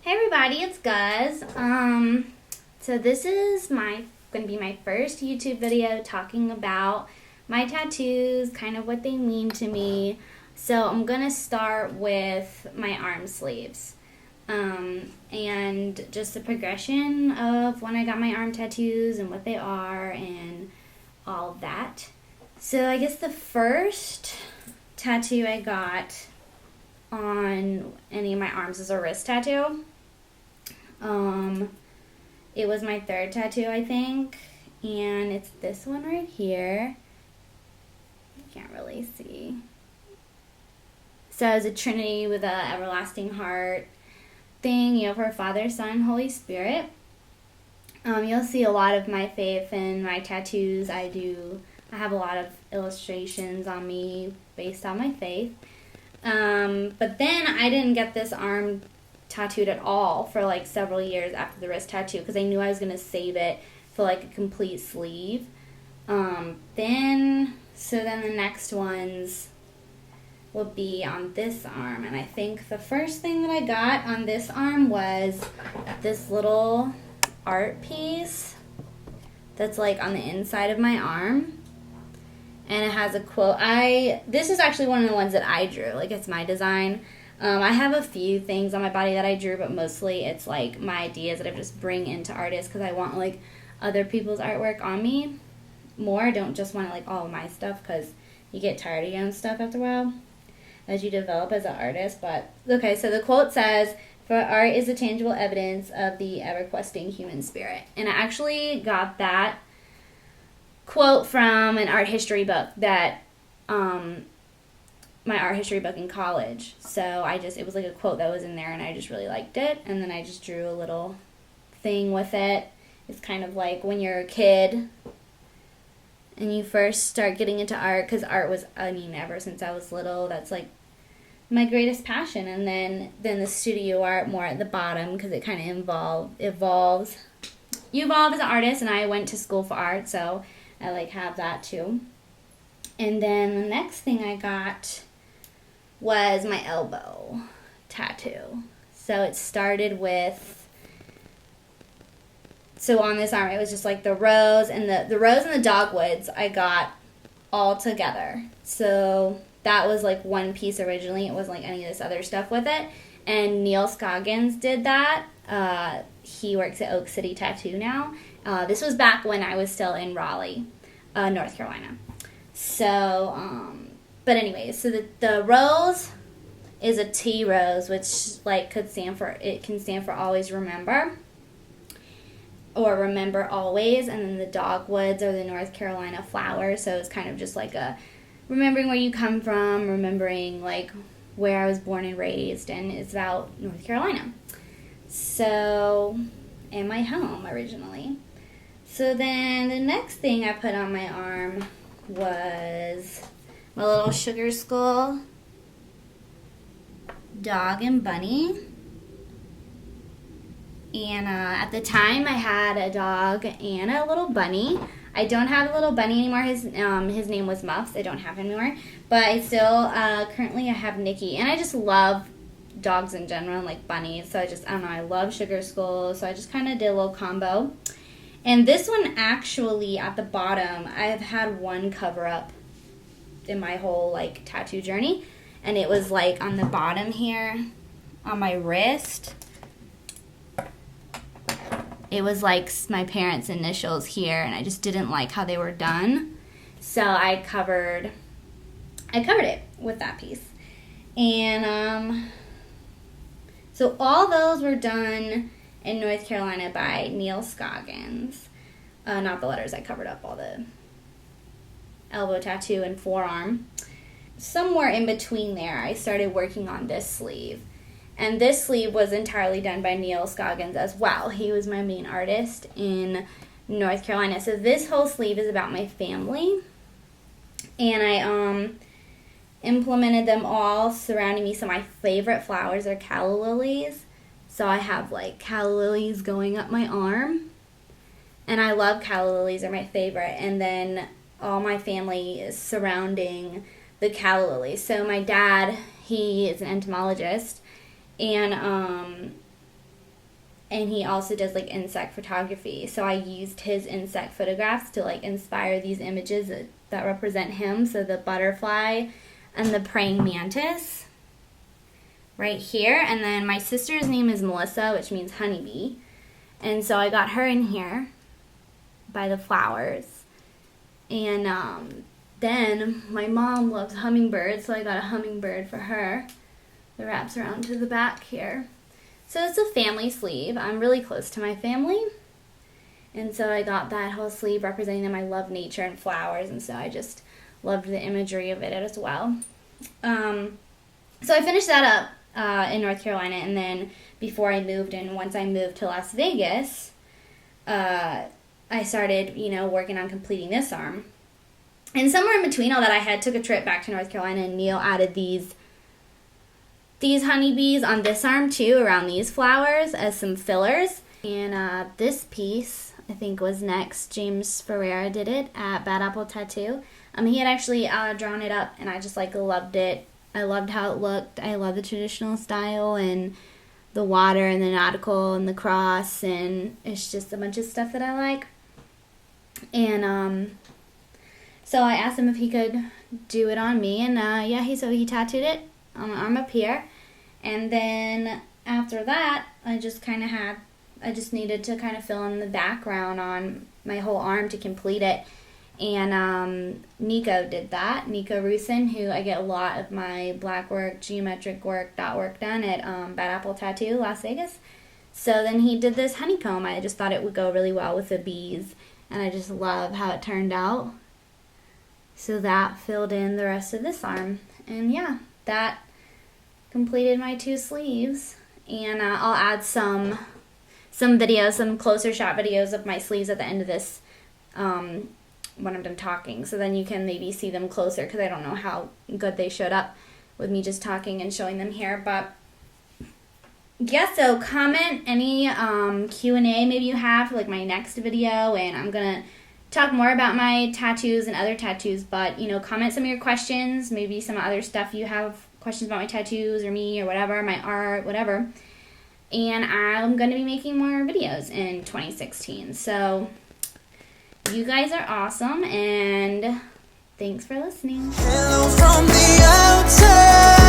Hey everybody, it's Guz. So this is gonna be my first YouTube video talking about my tattoos, kind of what they mean to me. So I'm gonna start with my arm sleeves, and just the progression of when I got my arm tattoos and what they are and all of that. So I guess the first tattoo I got on any of my arms is a wrist tattoo. It was my third tattoo, I think, and it's this one right here. You can't really see. So it's a Trinity with a everlasting heart thing, for Father, Son, Holy Spirit. You'll see a lot of my faith in my tattoos. I have a lot of illustrations on me based on my faith. But then I didn't get this arm tattooed at all for like several years after the wrist tattoo because I knew I was going to save it for like a complete sleeve. Then the next ones will be on this arm, and I think the first thing that I got on this arm was this little art piece that's like on the inside of my arm, and it has a quote. This is actually one of the ones that I drew, like it's my design. I have a few things on my body that I drew, but mostly it's like my ideas that I just bring into artists because I want like other people's artwork on me more. I don't just want like all of my stuff because you get tired of your own stuff after a while as you develop as an artist. But okay, so the quote says, "For art is the tangible evidence of the ever-questing human spirit." And I actually got that quote from an art history book that my art history book in college. So it was like a quote that was in there and I just really liked it, and then I just drew a little thing with it. It's kind of like when you're a kid and you first start getting into art, because art was, ever since I was little, that's like my greatest passion. And then the studio art more at the bottom because it kind of evolves. You evolve as an artist, and I went to school for art, so I like have that too. And then the next thing I got was my elbow tattoo. So it started with, on this arm it was just like the rose and the rose and the dogwoods I got all together. So that was like one piece originally. It wasn't like any of this other stuff with it. And Neil Scoggins did that. He works at Oak City Tattoo now. This was back when I was still in Raleigh, North Carolina. So, but anyways, so the rose is a T rose, which like can stand for always remember, or remember always. And then the dogwoods are the North Carolina flowers. So it's kind of just like a remembering where you come from, remembering like where I was born and raised, and it's about North Carolina. So, and my home originally. So then the next thing I put on my arm was my little sugar skull dog and bunny. And at the time I had a dog and a little bunny. I don't have a little bunny anymore. His name was Muffs. I don't have him anymore. But I still, currently I have Nikki. And I just love dogs in general and like bunnies. So I love sugar skulls. So I just kind of did a little combo. And this one actually at the bottom, I've had one cover up in my whole like tattoo journey. And it was like on the bottom here on my wrist. It was like my parents' initials here, and I just didn't like how they were done. So I covered it with that piece. And so all those were done in North Carolina by Neil Scoggins. Not the letters, I covered up all the elbow tattoo and forearm. Somewhere in between there, I started working on this sleeve. And this sleeve was entirely done by Neil Scoggins as well. He was my main artist in North Carolina. So this whole sleeve is about my family. And I implemented them all surrounding me. So my favorite flowers are calla lilies. So I have like calla lilies going up my arm. And I love calla lilies, are my favorite. And then all my family is surrounding the calla lilies. So my dad, he is an entomologist, and and he also does like insect photography. So I used his insect photographs to like inspire these images that represent him. So the butterfly and the praying mantis right here. And then my sister's name is Melissa, which means honeybee. And so I got her in here by the flowers. And then my mom loves hummingbirds, so I got a hummingbird for her that wraps around to the back here. So it's a family sleeve. I'm really close to my family. And so I got that whole sleeve representing them. I love nature and flowers, and so I just loved the imagery of it as well. So I finished that up in North Carolina, and then before I moved, and once I moved to Las Vegas, I started, working on completing this arm. And somewhere in between all that, I took a trip back to North Carolina, and Neil added these honeybees on this arm too, around these flowers as some fillers. And this piece, I think, was next. James Ferreira did it at Bad Apple Tattoo. He had actually drawn it up, and I just loved it. I loved how it looked. I love the traditional style and the water and the nautical and the cross, and it's just a bunch of stuff that I like. And so I asked him if he could do it on me, and he tattooed it on my arm up here. And then after that, I just needed to kind of fill in the background on my whole arm to complete it. And Nico did that. Nico Rusin, who I get a lot of my black work, geometric work, dot work done at Bad Apple Tattoo, Las Vegas. So then he did this honeycomb. I just thought it would go really well with the bees, and I just love how it turned out. So that filled in the rest of this arm. And yeah, that completed my 2 sleeves. And I'll add some videos, some closer shot videos of my sleeves at the end of this when I'm done talking. So then you can maybe see them closer, because I don't know how good they showed up with me just talking and showing them here. But yeah, so comment any Q&A maybe you have for like my next video, and I'm going to talk more about my tattoos and other tattoos. But, comment some of your questions, maybe some other stuff you have questions about my tattoos or me or whatever, my art, whatever. And I'm going to be making more videos in 2016. So you guys are awesome, and thanks for listening. Hello from the outside.